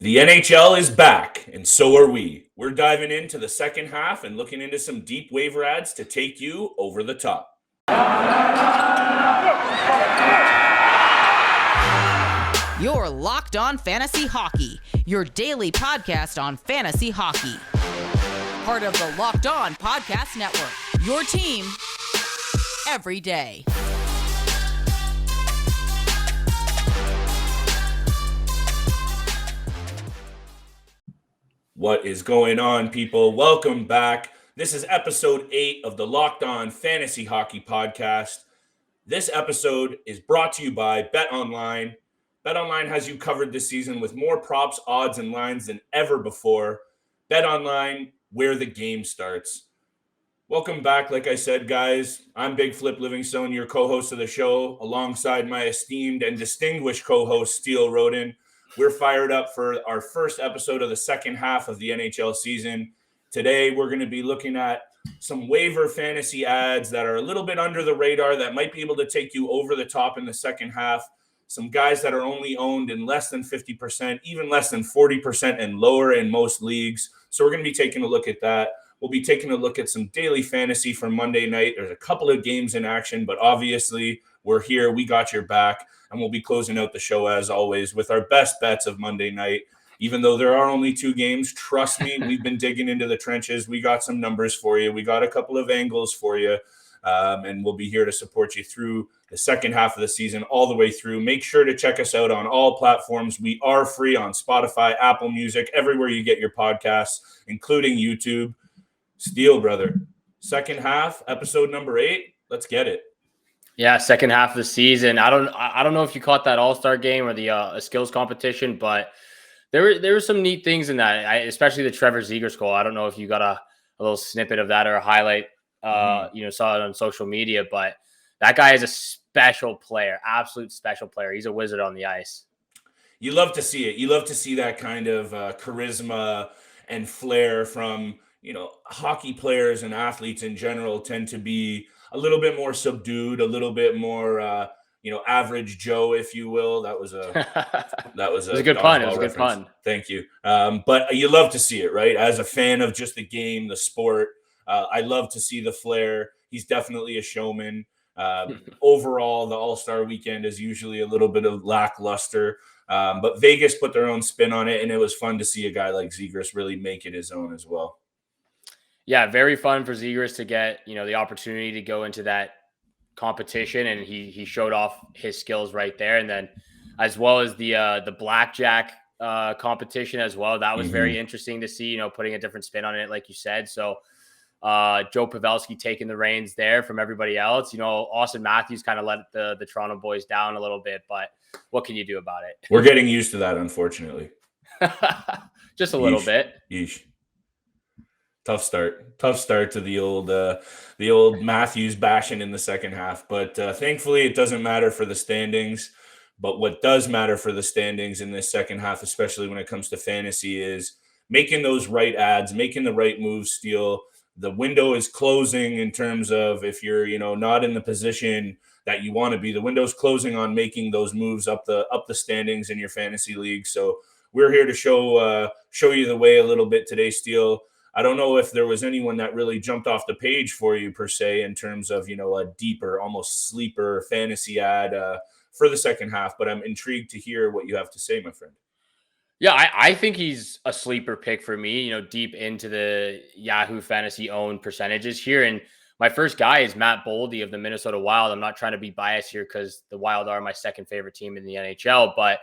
The NHL is back, and so are we. We're diving into the second half and looking into some deep waiver ads to take you over the top. You're Locked On Fantasy Hockey, your daily podcast on fantasy hockey. Part of the Locked On Podcast Network, your team every day. What is going on, people? Welcome back. This is episode 8 of the Locked On Fantasy Hockey Podcast. This episode is brought to you by BetOnline. BetOnline has you covered this season with more props, odds, and lines than ever before. BetOnline, where the game starts. Welcome back, like I said, guys. I'm Big Flip Livingstone, your co-host of the show, alongside my esteemed and distinguished co-host, Steele Roden. We're fired up for our first episode of the second half of the NHL season. Today, we're going to be looking at some waiver fantasy ads that are a little bit under the radar that might be able to take you over the top in the second half. Some guys that are only owned in less than 50%, even less than 40% and lower in most leagues. So we're going to be taking a look at that. We'll be taking a look at some daily fantasy for Monday night. There's a couple of games in action, but obviously we're here. We got your back. And we'll be closing out the show, as always, with our best bets of Monday night. Even though there are only 2 games, trust me, we've been digging into the trenches. We got some numbers for you. We got a couple of angles for you. And we'll be here to support you through the second half of the season, all the way through. Make sure to check us out on all platforms. We are free on Spotify, Apple Music, everywhere you get your podcasts, including YouTube. Steele, brother. Second half, episode number 8. Let's get it. Yeah, second half of the season. I don't know if you caught that All-Star game or the skills competition, but there were some neat things in that, especially the Trevor Zegras goal. I don't know if you got a little snippet of that or a highlight, saw it on social media, but that guy is a special player, absolute special player. He's a wizard on the ice. You love to see it. You love to see that kind of charisma and flair from, hockey players and athletes in general tend to be a little bit more subdued, a little bit more, average Joe, if you will. That was a good pun. It was a good pun. Thank you. But you love to see it, right? As a fan of just the game, the sport, I love to see the flair. He's definitely a showman. Overall, the All-Star weekend is usually a little bit of lackluster, but Vegas put their own spin on it, and it was fun to see a guy like Zegras really make it his own as well. Yeah, very fun for Zegras to get, the opportunity to go into that competition, and he showed off his skills right there. And then as well as the blackjack competition as well. That was very interesting to see, putting a different spin on it, like you said. So Joe Pavelski taking the reins there from everybody else. Austin Matthews kind of let the Toronto boys down a little bit, but what can you do about it? We're getting used to that, unfortunately. Just a little bit. Yeesh. Tough start to the old Matthews bashing in the second half. But thankfully, it doesn't matter for the standings. But what does matter for the standings in this second half, especially when it comes to fantasy, is making those right ads, making the right moves. Steele, the window is closing in terms of if you're not in the position that you want to be. The window's closing on making those moves up the standings in your fantasy league. So we're here to show you the way a little bit today, Steele. I don't know if there was anyone that really jumped off the page for you per se in terms of, a deeper, almost sleeper fantasy ad for the second half, but I'm intrigued to hear what you have to say, my friend. Yeah, I think he's a sleeper pick for me, deep into the Yahoo fantasy owned percentages here. And my first guy is Matt Baldi of the Minnesota Wild. I'm not trying to be biased here because the Wild are my second favorite team in the NHL, but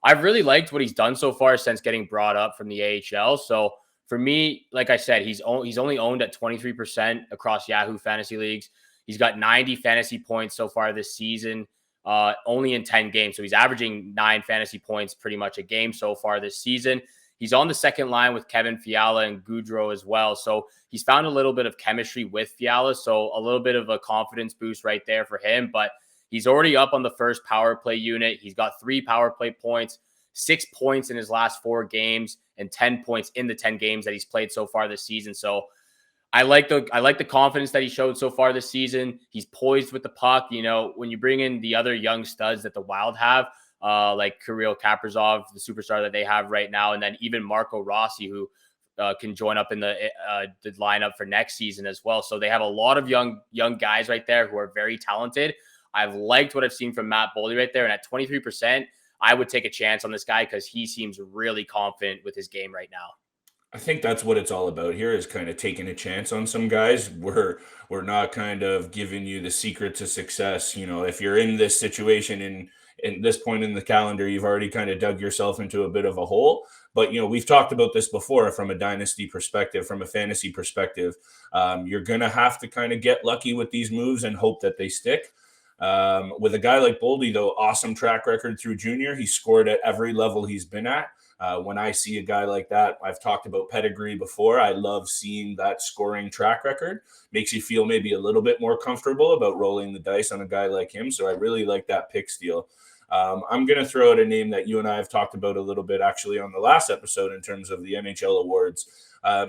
I've really liked what he's done so far since getting brought up from the AHL. So for me, like I said, he's only owned at 23% across Yahoo fantasy leagues. He's got 90 fantasy points so far this season, only in 10 games. So he's averaging 9 fantasy points pretty much a game so far this season. He's on the second line with Kevin Fiala and Gaudreau as well. So he's found a little bit of chemistry with Fiala. So a little bit of a confidence boost right there for him. But he's already up on the first power play unit. He's got 3 power play points, 6 points in his last 4 games, and 10 points in the 10 games that he's played so far this season. So I like the confidence that he showed so far this season. He's poised with the puck. When you bring in the other young studs that the Wild have, like Kirill Kaprizov, the superstar that they have right now, and then even Marco Rossi, who can join up in the lineup for next season as well. So they have a lot of young guys right there who are very talented. I've liked what I've seen from Matt Boldy right there, and at 23%, I would take a chance on this guy because he seems really confident with his game right now. I think that's what it's all about here, is kind of taking a chance on some guys. We're not kind of giving you the secret to success. If you're in this situation in this point in the calendar, you've already kind of dug yourself into a bit of a hole. But, we've talked about this before from a dynasty perspective, from a fantasy perspective. You're going to have to kind of get lucky with these moves and hope that they stick. With a guy like Boldy, though, awesome track record through junior. He scored at every level he's been at. When I see a guy like that, I've talked about pedigree before. I love seeing that scoring track record. Makes you feel maybe a little bit more comfortable about rolling the dice on a guy like him. So I really like that pick, Steele. I'm going to throw out a name that you and I have talked about a little bit actually on the last episode in terms of the NHL awards,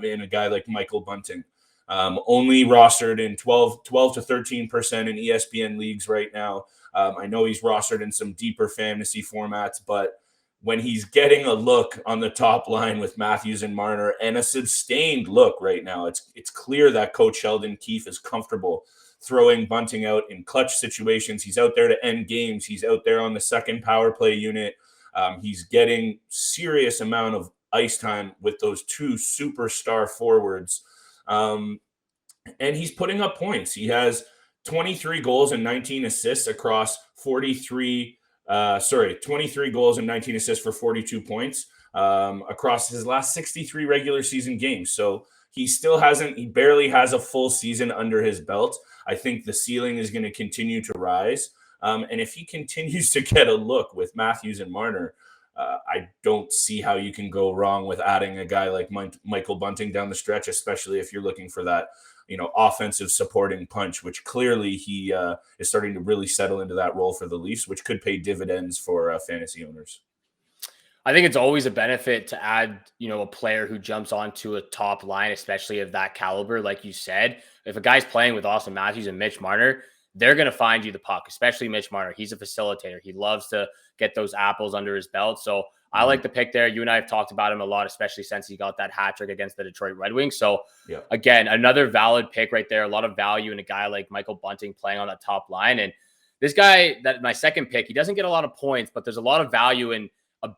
in a guy like Michael Bunting. Only rostered in 12 to 13% in ESPN leagues right now. I know he's rostered in some deeper fantasy formats, but when he's getting a look on the top line with Matthews and Marner, and a sustained look right now, it's clear that Coach Sheldon Keefe is comfortable throwing Bunting out in clutch situations. He's out there to end games. He's out there on the second power play unit. He's getting serious amount of ice time with those two superstar forwards. And he's putting up points. He has 23 goals and 19 assists across 23 goals and 19 assists for 42 points across his last 63 regular season games. So he barely has a full season under his belt. I think the ceiling is going to continue to rise. And if he continues to get a look with Matthews and Marner, I don't see how you can go wrong with adding a guy like Michael Bunting down the stretch, especially if you're looking for that, offensive supporting punch, which clearly he is starting to really settle into that role for the Leafs, which could pay dividends for fantasy owners. I think it's always a benefit to add, a player who jumps onto a top line, especially of that caliber. Like you said, if a guy's playing with Austin Matthews and Mitch Marner, they're going to find you the puck, especially Mitch Marner. He's a facilitator. He loves to get those apples under his belt. So I like the pick there. You and I have talked about him a lot, especially since he got that hat trick against the Detroit Red Wings. So Again, another valid pick right there. A lot of value in a guy like Michael Bunting playing on that top line. And this guy, that my second pick, he doesn't get a lot of points, but there's a lot of value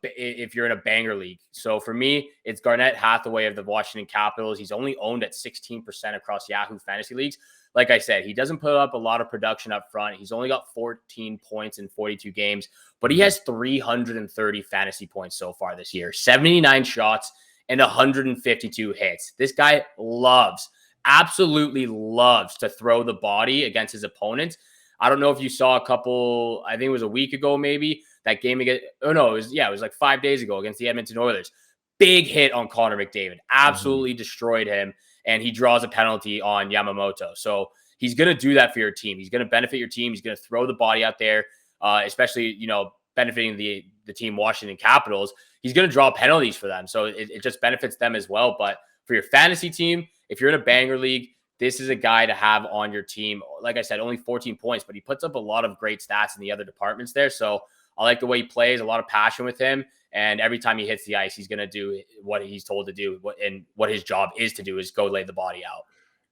if you're in a banger league. So for me, it's Garnett Hathaway of the Washington Capitals. He's only owned at 16% across Yahoo fantasy leagues. Like I said, he doesn't put up a lot of production up front. He's only got 14 points in 42 games, but he has 330 fantasy points so far this year, 79 shots and 152 hits. This guy absolutely loves to throw the body against his opponents. I don't know if you saw I think it was a week ago, maybe, that game against, it was like 5 days ago against the Edmonton Oilers. Big hit on Connor McDavid, absolutely destroyed him. And he draws a penalty on Yamamoto. So he's going to do that for your team. He's going to benefit your team. He's going to throw the body out there, especially, benefiting the team Washington Capitals. He's going to draw penalties for them. So it just benefits them as well. But for your fantasy team, if you're in a banger league, this is a guy to have on your team. Like I said, only 14 points, but he puts up a lot of great stats in the other departments there. So I like the way he plays, a lot of passion with him. And every time he hits the ice, he's going to do what he's told to do. And what his job is to do is go lay the body out.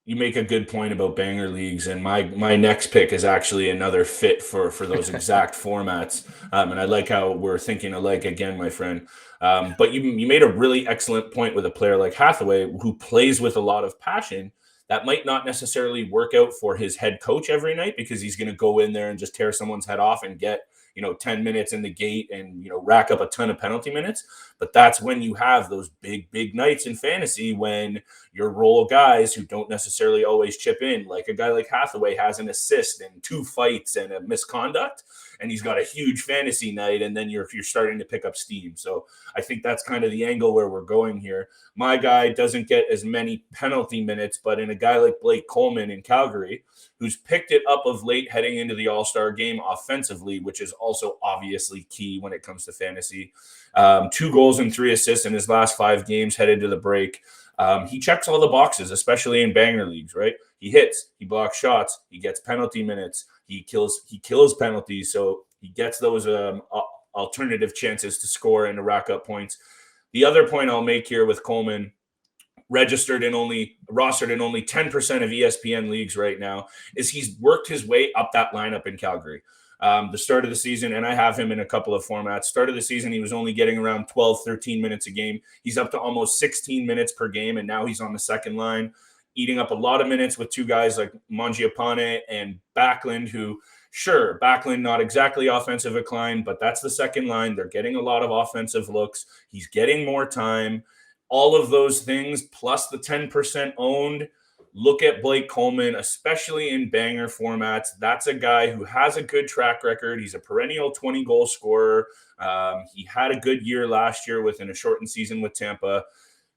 You make a good point about banger leagues. And my next pick is actually another fit for those exact formats. And I like how we're thinking alike again, my friend. But you made a really excellent point with a player like Hathaway, who plays with a lot of passion. That might not necessarily work out for his head coach every night, because he's going to go in there and just tear someone's head off and get 10 minutes in the gate and, rack up a ton of penalty minutes. But that's when you have those big nights in fantasy, when your role guys who don't necessarily always chip in, like a guy like Hathaway has an assist and 2 fights and a misconduct, and he's got a huge fantasy night, and then you're starting to pick up steam. So I think that's kind of the angle where we're going here. My guy doesn't get as many penalty minutes, but in a guy like Blake Coleman in Calgary, who's picked it up of late heading into the All-Star game offensively, which is also obviously key when it comes to fantasy. 2 goals and 3 assists in his last 5 games headed to the break. He checks all the boxes, especially in banger leagues, right? He hits, he blocks shots, he gets penalty minutes, he kills penalties. So he gets those alternative chances to score and to rack up points. The other point I'll make here with Coleman, rostered in only 10% of ESPN leagues right now, is he's worked his way up that lineup in Calgary. The start of the season, and I have him in a couple of formats. Start of the season, he was only getting around 12, 13 minutes a game. He's up to almost 16 minutes per game, and now he's on the second line, eating up a lot of minutes with two guys like Mangiapane and Backlund, who, sure, Backlund, not exactly offensive decline, but that's the second line. They're getting a lot of offensive looks. He's getting more time. All of those things, plus the 10% owned. Look at Blake Coleman, especially in banger formats. That's a guy who has a good track record. He's a perennial 20-goal scorer. He had a good year last year within a shortened season with Tampa.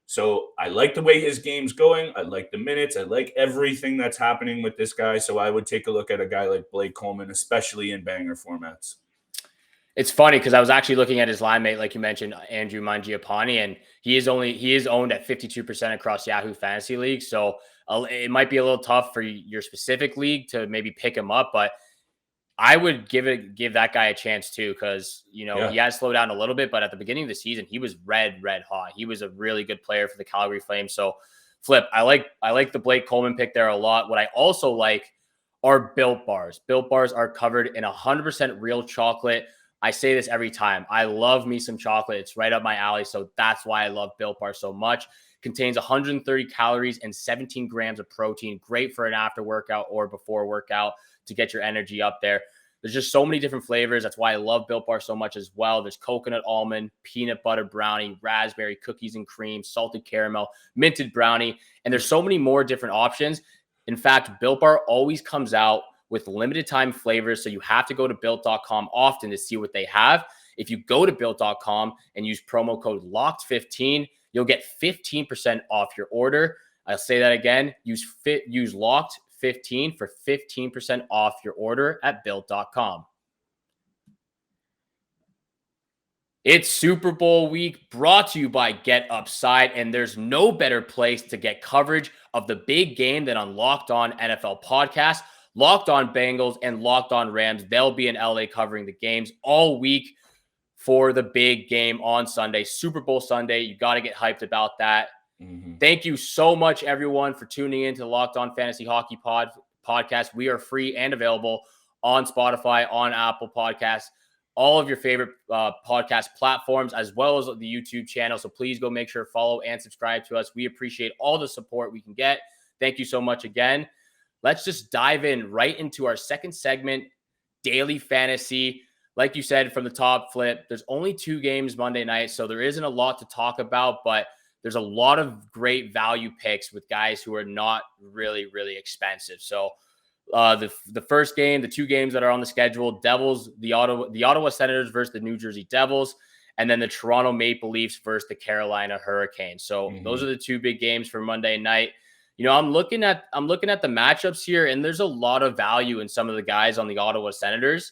So I like the way his game's going. I like the minutes. I like everything that's happening with this guy. So I would take a look at a guy like Blake Coleman, especially in banger formats. It's funny because I was actually looking at his line mate, like you mentioned, Andrew Mangiapane, and he is owned at 52% across Yahoo Fantasy League. So it might be a little tough for your specific league to maybe pick him up, but I would give that guy a chance too, because he has slowed down a little bit, but at the beginning of the season, he was red hot. He was a really good player for the Calgary Flames. So Flip, I like the Blake Coleman pick there a lot. What I also like are Built Bars. Built Bars are covered in 100% real chocolate. I say this every time. I love me some chocolate. It's right up my alley. So that's why I love Built Bar so much. Contains 130 calories and 17 grams of protein. Great for an after workout or before workout to get your energy up there. There's just so many different flavors. That's why I love Built Bar so much as well. There's coconut almond, peanut butter brownie, raspberry, cookies and cream, salted caramel, minted brownie. And there's so many more different options. In fact, Built Bar always comes out with limited time flavors. So you have to go to built.com often to see what they have. If you go to built.com and use promo code LOCKED15, you'll get 15% off your order. I'll say that again. Use LOCKED15 for 15% off your order at built.com. It's Super Bowl week, brought to you by Get Upside, and there's no better place to get coverage of the big game than on Locked On NFL Podcast. Locked On Bengals and Locked On Rams. They'll be in LA covering the games all week for the big game on Sunday, Super Bowl Sunday. You got to get hyped about that. Mm-hmm. Thank you so much, everyone, for tuning in to the Locked On Fantasy Hockey podcast. We are free and available on Spotify, on Apple Podcasts, all of your favorite podcast platforms, as well as the YouTube channel. So please go make sure to follow and subscribe to us. We appreciate all the support we can get. Thank you so much again. Let's just dive in right into our second segment, Daily Fantasy. Like you said from the top, Flip, there's only 2 games Monday night, so there isn't a lot to talk about, but there's a lot of great value picks with guys who are not really, really expensive. So the first game, the 2 games that are on the schedule, Devils, the Ottawa Senators versus the New Jersey Devils, and then the Toronto Maple Leafs versus the Carolina Hurricanes. So those are the 2 big games for Monday night. I'm looking at the matchups here, and there's a lot of value in some of the guys on the Ottawa Senators.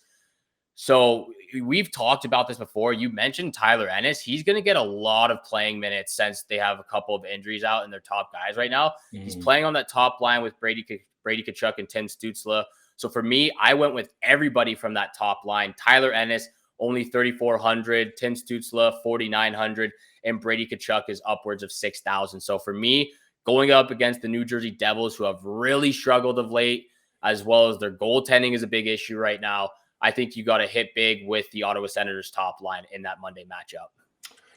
So we've talked about this before. You mentioned Tyler Ennis. He's going to get a lot of playing minutes since they have a couple of injuries out in their top guys right now. He's playing on that top line with Brady Tkachuk and Tim Stützle. So for me, I went with everybody from that top line. Tyler Ennis, only 3,400. Tim Stützle, 4,900. And Brady Tkachuk is upwards of 6,000. So for me, going up against the New Jersey Devils, who have really struggled of late, as well as their goaltending is a big issue right now, I think you got to hit big with the Ottawa Senators top line in that Monday matchup.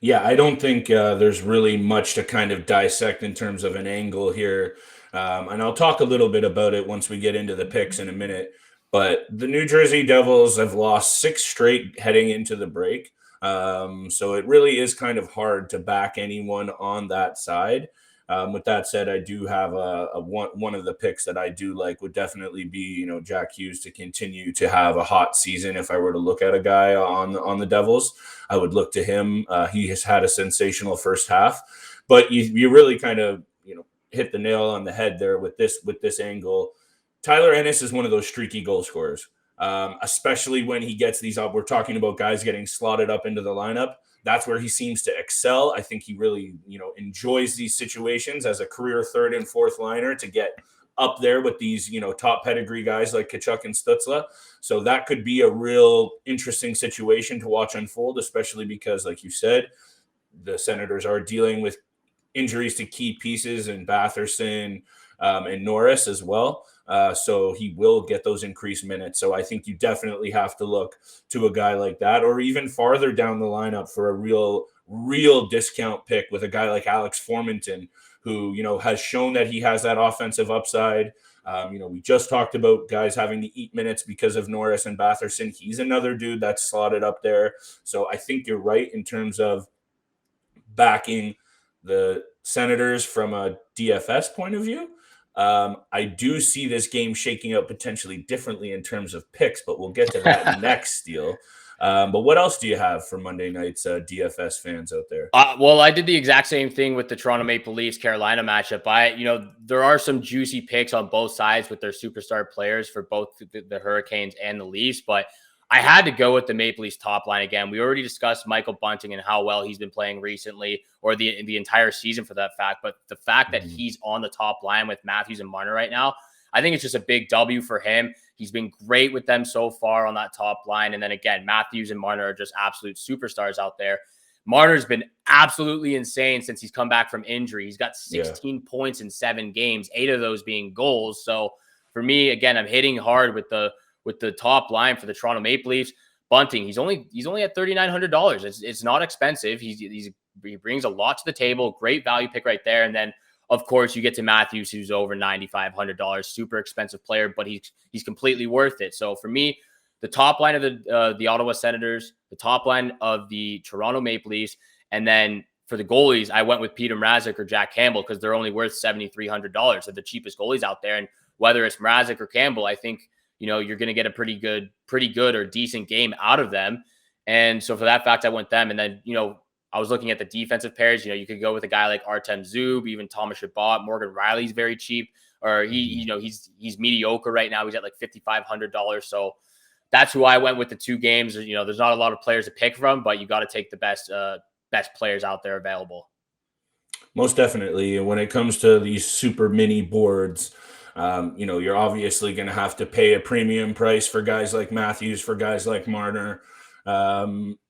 Yeah, I don't think there's really much to kind of dissect in terms of an angle here. And I'll talk a little bit about it once we get into the picks in a minute. But the New Jersey Devils have lost 6 straight heading into the break. So it really is kind of hard to back anyone on that side. With that said, I do have one of the picks that I do like would definitely be, Jack Hughes to continue to have a hot season. If I were to look at a guy on the Devils, I would look to him. He has had a sensational first half, but you really kind of, hit the nail on the head there with this angle. Tyler Ennis is one of those streaky goal scorers, especially when he gets these up. We're talking about guys getting slotted up into the lineup. That's where he seems to excel. I think he really, enjoys these situations as a career 3rd and 4th liner to get up there with these, top pedigree guys like Kachuk and Stützle. So that could be a real interesting situation to watch unfold, especially because, like you said, the Senators are dealing with injuries to key pieces and Batherson and Norris as well. So he will get those increased minutes. So I think you definitely have to look to a guy like that, or even farther down the lineup for a real discount pick with a guy like Alex Formenton, who, has shown that he has that offensive upside. We just talked about guys having to eat minutes because of Norris and Batherson. He's another dude that's slotted up there. So I think you're right in terms of backing the Senators from a DFS point of view. I do see this game shaking out potentially differently in terms of picks, but we'll get to that next, Steele. But what else do you have for Monday night's DFS fans out there? Well, I did the exact same thing with the Toronto Maple Leafs Carolina matchup. There are some juicy picks on both sides with their superstar players for both the Hurricanes and the Leafs, but I had to go with the Maple Leafs top line again. We already discussed Michael Bunting and how well he's been playing recently, or the entire season for that fact. But the fact that he's on the top line with Matthews and Marner right now, I think it's just a big W for him. He's been great with them so far on that top line. And then again, Matthews and Marner are just absolute superstars out there. Marner's been absolutely insane since he's come back from injury. He's got 16 points in 7 games, 8 of those being goals. So for me, again, I'm hitting hard with the top line for the Toronto Maple Leafs. Bunting, he's only at $3,900. It's not expensive. He brings a lot to the table. Great value pick right there. And then, of course, you get to Matthews, who's over $9,500. Super expensive player, but he's completely worth it. So for me, the top line of the Ottawa Senators, the top line of the Toronto Maple Leafs, and then for the goalies, I went with Peter Mrazek or Jack Campbell because they're only worth $7,300. They're the cheapest goalies out there. And whether it's Mrazek or Campbell, I think you're going to get a pretty good or decent game out of them. And so for that fact, I went them. And then, I was looking at the defensive pairs. You could go with a guy like Artem Zub, even Thomas Chabot. Morgan Riley's very cheap, or he's mediocre right now. He's at like $5,500. So that's who I went with the 2 games. There's not a lot of players to pick from, but you got to take the best players out there available. Most definitely. And when it comes to these super mini boards, you're obviously going to have to pay a premium price for guys like Matthews, for guys like Marner.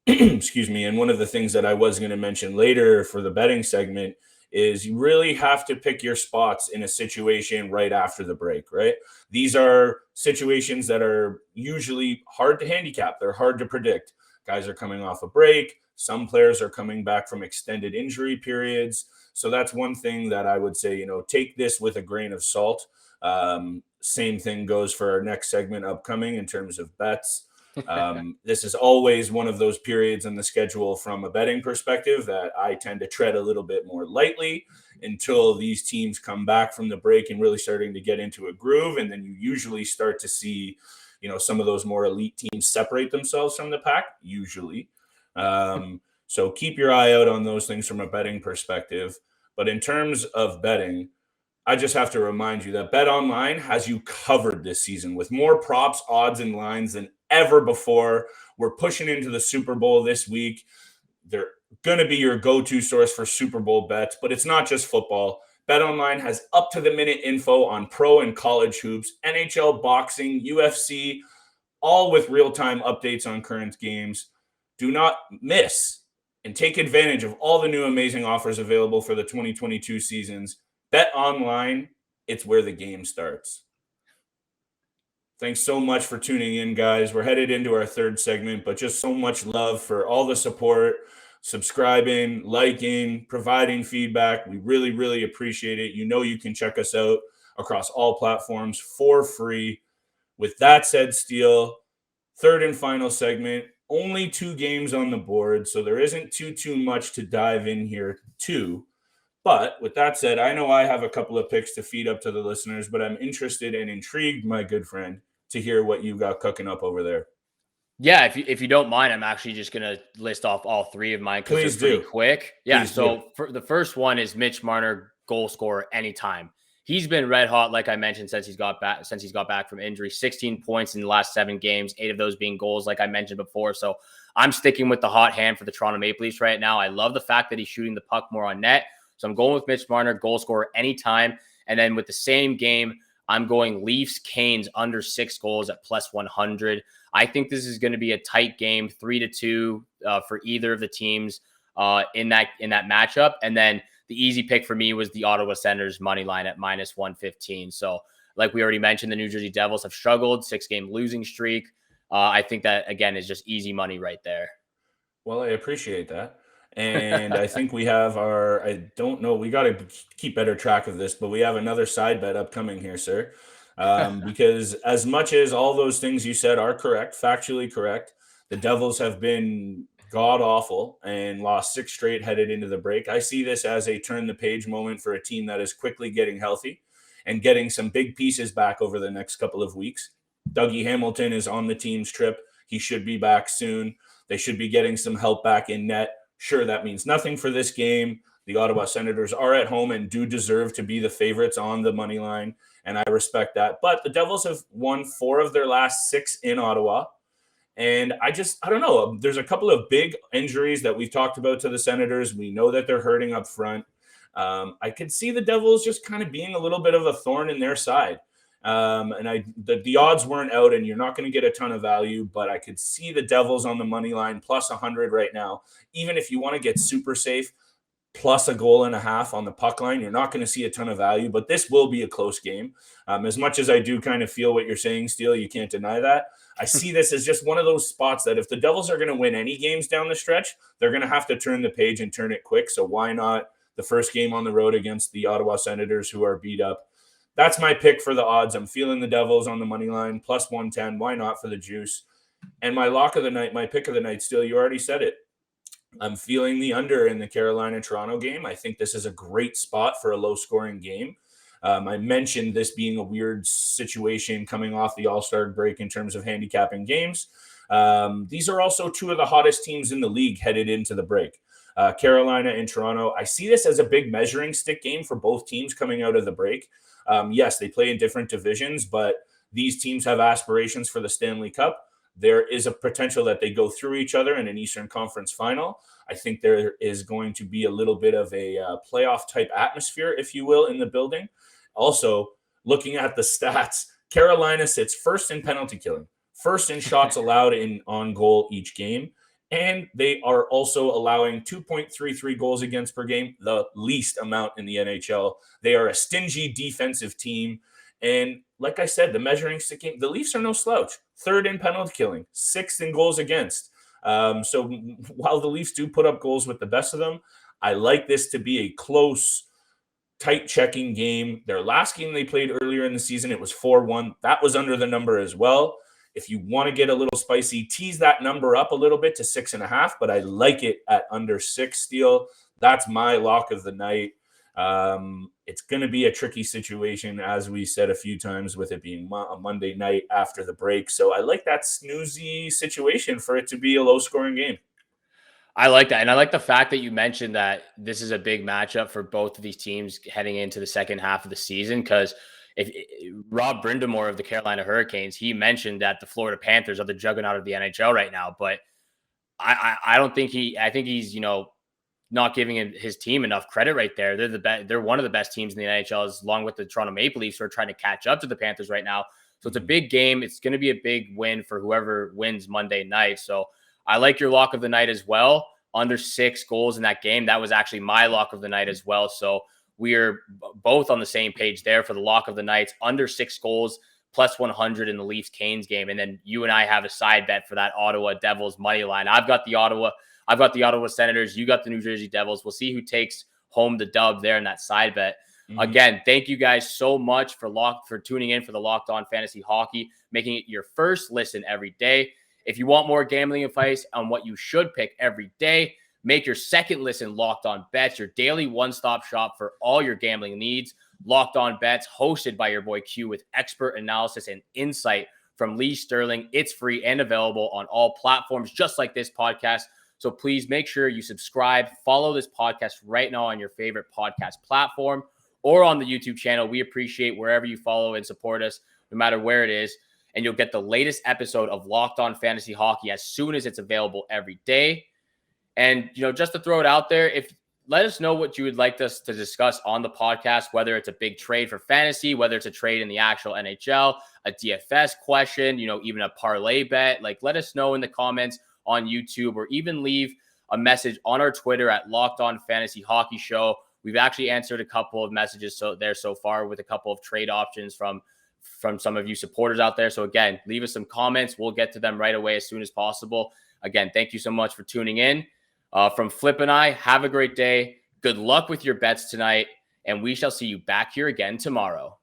Excuse me. And one of the things that I was going to mention later for the betting segment is you really have to pick your spots in a situation right after the break, right? These are situations that are usually hard to handicap. They're hard to predict. Guys are coming off a break. Some players are coming back from extended injury periods. So that's one thing that I would say, take this with a grain of salt. Same thing goes for our next segment upcoming in terms of bets. This is always one of those periods in the schedule from a betting perspective that I tend to tread a little bit more lightly until these teams come back from the break and really starting to get into a groove. And then you usually start to see, some of those more elite teams separate themselves from the pack, usually. So keep your eye out on those things from a betting perspective. But in terms of betting, I just have to remind you that BetOnline has you covered this season with more props, odds, and lines than ever before. We're pushing into the Super Bowl this week. They're going to be your go-to source for Super Bowl bets, but it's not just football. BetOnline has up-to-the-minute info on pro and college hoops, NHL, boxing, UFC, all with real-time updates on current games. Do not miss and take advantage of all the new amazing offers available for the 2022 seasons. BetOnline, it's where the game starts. Thanks so much for tuning in, guys. We're headed into our 3rd segment, but just so much love for all the support, subscribing, liking, providing feedback. We really, really appreciate it. You can check us out across all platforms for free. With that said, Steele, 3rd and final segment, only 2 games on the board, so there isn't too much to dive in here too. But with that said, I know I have a couple of picks to feed up to the listeners, but I'm interested and intrigued, my good friend, to hear what you got cooking up over there. Yeah, if you don't mind, I'm actually just going to list off all 3 of mine because they're pretty quick. Yeah, for the first one is Mitch Marner, goal scorer anytime. He's been red hot, like I mentioned, since he's got back from injury. 16 points in the last 7 games, 8 of those being goals, like I mentioned before. So I'm sticking with the hot hand for the Toronto Maple Leafs right now. I love the fact that he's shooting the puck more on net. So I'm going with Mitch Marner, goal scorer anytime. And then with the same game, I'm going Leafs Canes under 6 goals at plus 100. I think this is going to be a tight game, 3-2 for either of the teams in that matchup. And then the easy pick for me was the Ottawa Senators money line at minus 115. So like we already mentioned, the New Jersey Devils have struggled, 6-game losing streak. I think that, again, is just easy money right there. Well, I appreciate that. And I think we have I don't know, we got to keep better track of this, but we have another side bet upcoming here, sir. Because as much as all those things you said are correct, factually correct, the Devils have been god awful and lost 6 straight headed into the break. I see this as a turn the page moment for a team that is quickly getting healthy and getting some big pieces back over the next couple of weeks. Dougie Hamilton is on the team's trip. He should be back soon. They should be getting some help back in net. Sure, that means nothing for this game. The Ottawa Senators are at home and do deserve to be the favorites on the money line, and I respect that. But the Devils have won 4 of their last 6 in Ottawa, and I don't know. There's a couple of big injuries that we've talked about to the Senators. We know that they're hurting up front. I could see the Devils just kind of being a little bit of a thorn in their side. The odds weren't out, and you're not going to get a ton of value, but I could see the Devils on the money line plus 100 right now. Even if you want to get super safe, plus a goal and a half on the puck line, you're not going to see a ton of value, but this will be a close game. As much as I do kind of feel what you're saying, Steele, you can't deny that. I see this as just one of those spots that if the Devils are going to win any games down the stretch, they're going to have to turn the page and turn it quick. So why not the first game on the road against the Ottawa Senators, who are beat up? That's my pick for the odds. I'm feeling the Devils on the money line, plus 110. Why not for the juice? And my lock of the night, my pick of the night, Steele, you already said it. I'm feeling the under in the Carolina-Toronto game. I think this is a great spot for a low-scoring game. I mentioned this being a weird situation coming off the All-Star break in terms of handicapping games. These are also 2 of the hottest teams in the league headed into the break. Carolina and Toronto. I see this as a big measuring stick game for both teams coming out of the break. Yes, they play in different divisions, but these teams have aspirations for the Stanley Cup. There is a potential that they go through each other in an Eastern Conference final. I think there is going to be a little bit of a playoff type atmosphere, if you will, in the building. Also, looking at the stats, Carolina sits first in penalty killing, first in shots allowed in on goal each game. And they are also allowing 2.33 goals against per game, the least amount in the NHL. They are a stingy defensive team. And like I said, the measuring stick game, the Leafs are no slouch. 3rd in penalty killing, 6th in goals against. So while the Leafs do put up goals with the best of them, I like this to be a close, tight checking game. Their last game they played earlier in the season, it was 4-1. That was under the number as well. If you want to get a little spicy, tease that number up a little bit to 6.5, but I like it at under 6 Steele. That's my lock of the night. It's going to be a tricky situation, as we said a few times, with it being a Monday night after the break. So I like that snoozy situation for it to be a low-scoring game. I like that. And I like the fact that you mentioned that this is a big matchup for both of these teams heading into the second half of the season, because if Rob Brindamore of the Carolina Hurricanes, he mentioned that the Florida Panthers are the juggernaut of the NHL right now, but I don't think I think he's, not giving his team enough credit right there. They're one of the best teams in the NHL, along with the Toronto Maple Leafs, who are trying to catch up to the Panthers right now. So it's a big game. It's going to be a big win for whoever wins Monday night. So I like your lock of the night as well. Under 6 goals in that game. That was actually my lock of the night as well. So we are both on the same page there for the lock of the nights, under 6 goals, plus 100 in the Leafs Canes game. And then you and I have a side bet for that Ottawa Devils money line. I've got the Ottawa Senators. You got the New Jersey Devils. We'll see who takes home the dub there in that side bet. Mm-hmm. Again, thank you guys so much for tuning in for the Locked On Fantasy Hockey, making it your first listen every day. If you want more gambling advice on what you should pick every day, make your second listen Locked On Bets, your daily one-stop shop for all your gambling needs. Locked On Bets, hosted by your boy Q, with expert analysis and insight from Lee Sterling. It's free and available on all platforms, just like this podcast. So please make sure you subscribe, follow this podcast right now on your favorite podcast platform or on the YouTube channel. We appreciate wherever you follow and support us, no matter where it is. And you'll get the latest episode of Locked On Fantasy Hockey as soon as it's available every day. And, just to throw it out there, if let us know what you would like us to discuss on the podcast, whether it's a big trade for fantasy, whether it's a trade in the actual NHL, a DFS question, even a parlay bet. Like, let us know in the comments on YouTube, or even leave a message on our Twitter at Locked On Fantasy Hockey Show. We've actually answered a couple of messages so far with a couple of trade options from some of you supporters out there. So again, leave us some comments. We'll get to them right away as soon as possible. Again, thank you so much for tuning in. From Flip and I, have a great day. Good luck with your bets tonight, and we shall see you back here again tomorrow.